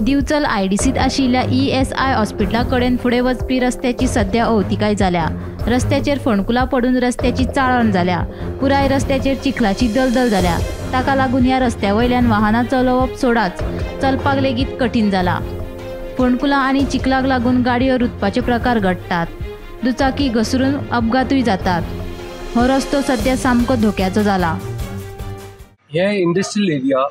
दिवचल आयडीसीत आशिल्ल्या ESI हॉस्पिटला कडेन फुडें वचपी रस्त्याची सध्या अवतिकाय जाल्या। रस्त्याचेर फोंडकुलां पडून रस्त्याची चाळण जाल्या। पुराय रस्त्याचेर चिखलाची दलदल जाल्या। ताका लागून ह्या रस्त्या वयल्यान वाहनां चलोवप सोडाच चलपाक लेगीत कठीण जाला। फोंडकुलां आनी चिखलाक लागून गाडयो रुतपाचे प्रकार घडटात। दुचाकी घसरून अपघातूय जातात। हो रस्तो सध्या सामको धोक्याचो जाला। हे इंडस्ट्रियल एरिया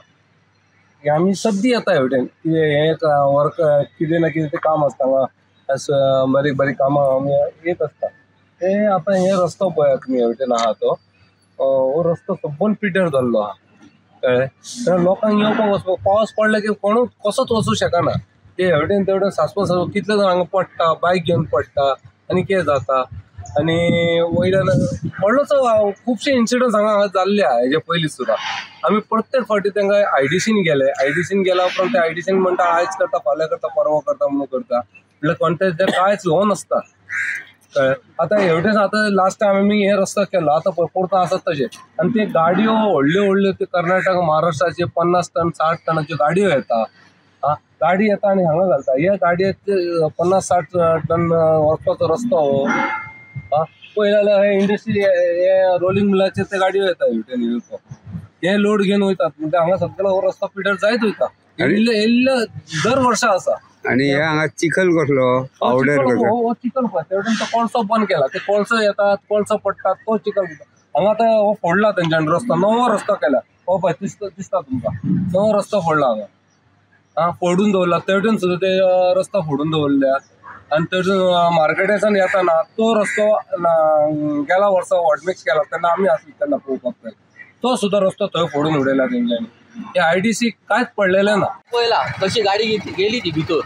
हे आमी सद्दी येता हेवटेन हे वर्क कितें ना कितें काम आसता हांगा बारीक बारीक कामां आमी येत आसता। ते आतां हे रस्तो पळयात तुमी हेवटेन आहा तो हो रस्तो सबंद पिड्ड्यार जाल्लो आहा कळ्ळें। तर लोकांक येवपाक वचपाक पावस पडलो की कोणूच कसोच वचूं शकना। ते हेवटेन तेवटेन सासपो कितले जाण हांगा पडटा, बायक घेवन पडटा आनी कितें जाता। आनी वयल्यान व्हडलोच खुबशे इन्सिडंट्स हांगा जाल्ले आहा हेजे पयलीं सुद्दां। आमी प्रत्येक फावटी तांकां आयडीसीन गेल्या उपरांत ते आयडीसीन म्हणटा आयज करता, फाल्यां करता, परवा करता म्हणून करता। म्हटल्यार कॉन्टेक्ट ते कांयच हो नासता कळ्ळें। आतां हेवटेन आतां लास्ट टायम आमी हे रस्तो केलो आतां परतो आसात तशे आनी ते गाडयो व्हडल्यो ते कर्नाटक महाराष्ट्राचे 50 टन 60 टनाच्यो गाडयो येता। गाडी येता आनी हांगा घालता। ह्या गाडयेक 50-60 टन वचपाचो रस्तो पळय जाल्यार हे इंडस्ट्री हे रोलिंग मिलाचेर ते गाडयो येता हेवटेन येवपाक। हे लोड घेवन वयतात म्हणजे हांगा सगळो हो रस्तो पिड्ड्यार जायत वयता। इल्ले दर वर्सा आसा। आणि हे हांगा चिखल कसलो पावडर कसो हो चिखल पळय तेवटेन तो कोळसो बंद केला। ते कोळसो येतात, कोळसो पडटात, तो चिखल हांगा आतां हो फोडला तेंच्यानी रस्तो, नवो रस्तो केला। हो पळय दिसता तुमकां नवो रस्तो फोडला हांगा फोडून दवरला। तेवटेन सुद्दां ते रस्तो फोडून दवरल्या आनी थंयसून मार्केटाच्यान येताना तो रस्तो गेल्या वर्सा वॉटमिक्स केला तेन्ना आमी आसले तेन्ना पळोवपाक जाय तो सुद्दां रस्तो थंय फोडून उडयला तेंच्यांनी। हे आयडीसी कांयच पडलेलें ना। पळयला कशी गाडी गेली ती भितर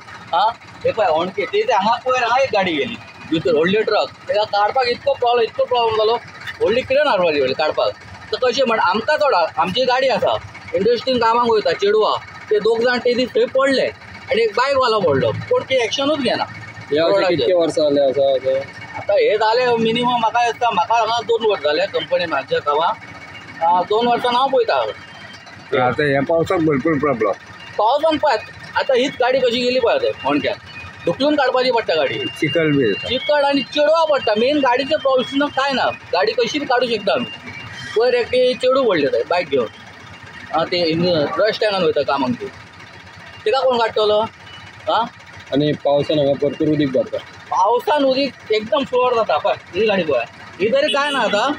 हे पळय होणके ते हांगा पयर हांगा एक गाडी गेली भितर व्हडले ट्रक तेका काडपाक इतको प्रॉब्लम जालो। व्हडली क्रेन हाडपाची काडपाक तर कशें म्हण आमकां थोडा आमची गाडी आसा इंडस्ट्रीन कामाक वयता चेडवा ते दोग जाण ते दीस थंय पडले आनी एक बायकवालो पडलो कोण की एक्शनूच घेना। कितके वर्सां जाले आसा आतां हे जाले मिनिमम म्हाका दिसता म्हाका हांगा 2 वर्स जाले कंपनी म्हाज्या कामां 2 वर्सां हांव पळयता। आता ह्या पावसाक भरपूर प्रॉब्लेम पावसान पळय आतां हीच गाडी कशी गेली पळय थंय होणक्यान ढुकलून काडपाची पडटा गाडी। चिकल आनी चेडवा पडटा मेन गाडीचो प्रॉब्लेम काय ना गाडी कशी काडूं शकता आमी। पयर एकटे चेडू पडले थंय बायक घेवन ते रश टँगान वयता कामाक ती तेका कोण काडटलो आनी पावसान हांगा भरपूर उदीक भरता। पावसान उदीक एकदम फ्लोअर जाता पळय ही गाडी पळय ही तरी काय ना आतां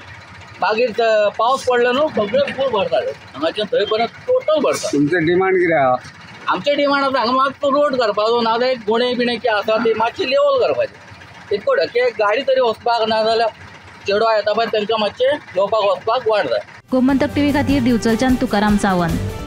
मागीर पावस पडलो न्हू सगळे फूल भरतात हांगाच्यान थंय पर्यंत टोटल भरता। तुमचें डिमांड कितें आहा? आमचें डिमांड आसा हांगा मातसो रोड करपाचो नाजाल्यार एक गुणे बिणे कितें आसा ती मातशी लेवल करपाची इतको की गाडी तरी वचपाक नाजाल्यार चेडवा येता पळय तांकां मातशें येवपाक वचपाक वाट जाय। गोमंतक टीव्ही खातीर दिवचलच्यान तुकाराम सावंत।